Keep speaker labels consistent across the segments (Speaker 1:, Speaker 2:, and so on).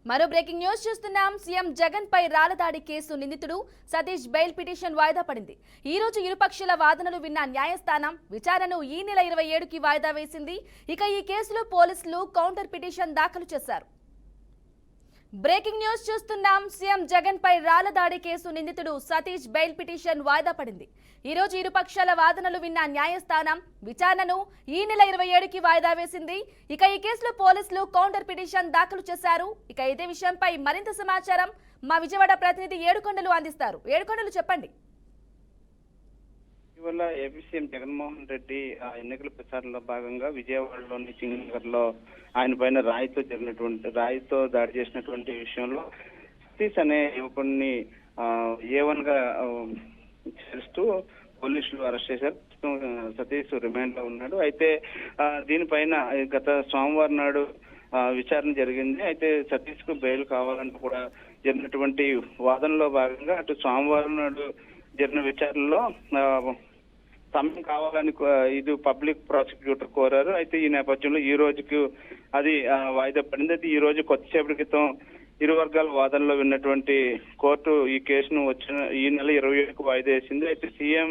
Speaker 1: మరో breaking news చూస్తున్నాం. CM Jagan పై రాళ్లదాడి case నిందితుడు సతీష్ బెయిల్ పిటిషన్ వాయిదా పడింది. ఈ రోజు ఇరుపక్షాల వాదనలు విన్న న్యాయస్థానం విచారణను ఈ నెల 27కి వాయిదా వేసింది. ఇక ఈ కేసులో పోలీసులు కౌంటర్ పిటిషన్ దాఖలు చేశారు. బ్రేకింగ్ న్యూస్ చూస్తున్నాం. సీఎం జగన్ పై రాళ్లదాడి కేసు నిందితుడు సతీష్ బెయిల్ పిటిషన్ వాయిదా పడింది. ఈ రోజు ఇరుపక్షాల వాదనలు విన్న న్యాయస్థానం విచారణను ఈ నెల 27కి వాయిదా వేసింది. ఇక ఈ కేసులో పోలీసులు కౌంటర్ పిటిషన్ దాఖలు చేశారు. ఇక ఇదే విషయంపై మరింత సమాచారం మా విజయవాడ ప్రతినిధి ఏడుకొండలు అందిస్తారు. ఏడుకొండలు చెప్పండి.
Speaker 2: ఇవాళ ఏపీ సీఎం జగన్మోహన్ రెడ్డి ఎన్నికల ప్రచారంలో భాగంగా విజయవాడలోని సింగనగర్ లో ఆయన పైన రాయితో దాడి చేసినటువంటి విషయంలో సతీష్ అనే యువకుడిని A1 గా చేస్తూ పోలీసులు అరెస్ట్ చేశారు. సతీష్ రిమాండ్ లో ఉన్నాడు. అయితే దీనిపైన గత సోమవారం నాడు విచారణ జరిగింది. అయితే సతీష్ కు బెయిల్ కావాలంటూ కూడా జరిగినటువంటి వాదనలో భాగంగా అటు సోమవారం నాడు జరిగిన విచారణలో సమయం కావాలని ఇది పబ్లిక్ ప్రాసిక్యూటర్ కోరారు. అయితే ఈ నేపథ్యంలో ఈ రోజుకు అది వాయిదా పడింది. అయితే ఈ రోజు కొద్దిసేపటి క్రితం ఇరు వర్గాల వాదనలో విన్నటువంటి కోర్టు ఈ కేసును ఈ నెల 27కు వాయిదా వేసింది. అయితే సీఎం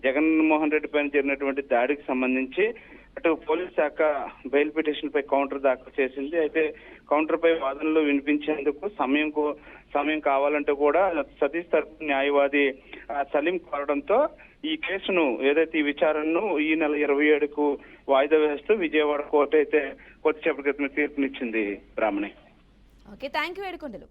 Speaker 2: జగన్మోహన్ రెడ్డి పైన జరిగినటువంటి దాడికి సంబంధించి అటు పోలీస్ శాఖ బెయిల్ పిటిషన్ పై కౌంటర్ దాఖలు చేసింది. అయితే కౌంటర్ పై వాదనలు వినిపించేందుకు సమయం కావాలంటే కూడా సతీష్ తరపు న్యాయవాది సలీం కోరడంతో ఈ కేసును ఏదైతే ఈ విచారణను ఈ నెల 27కు వాయిదా వేస్తూ విజయవాడ కోర్టు అయితే కొద్దిసేపటి క్రితం తీర్పునిచ్చింది. Brahmani.
Speaker 1: Okay, thank you Yedukondalu.